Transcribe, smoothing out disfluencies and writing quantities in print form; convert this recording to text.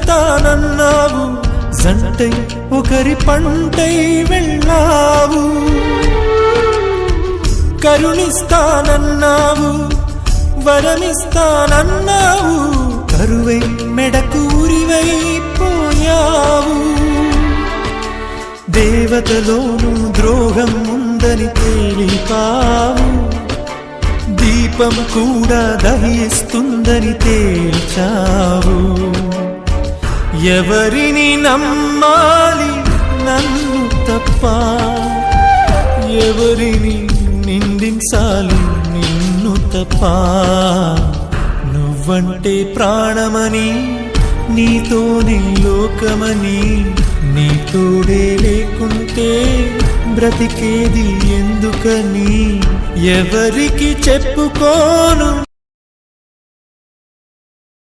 కరుణిస్తానన్నావు, జంటై ఒకరి పంటై వెళ్ళావు. కరుణిస్తానన్నావు, వరమిస్తానన్నావు, కరువై మెడకూరివైపోయావు. దేవతలోను ద్రోహం ఉందని తేలిపావు, దీపం కూడా దహిస్తుందని తేల్చావు. ఎవరిని నమ్మాలి నన్ను తప్ప, ఎవరిని నిందించాలి నిన్ను తప్ప. నువ్వంటే ప్రాణమని, నీతోనే లోకమని, నీ తోడే లేకుంటే బ్రతికేది ఎందుకని. ఎవరికి చెప్పుకోను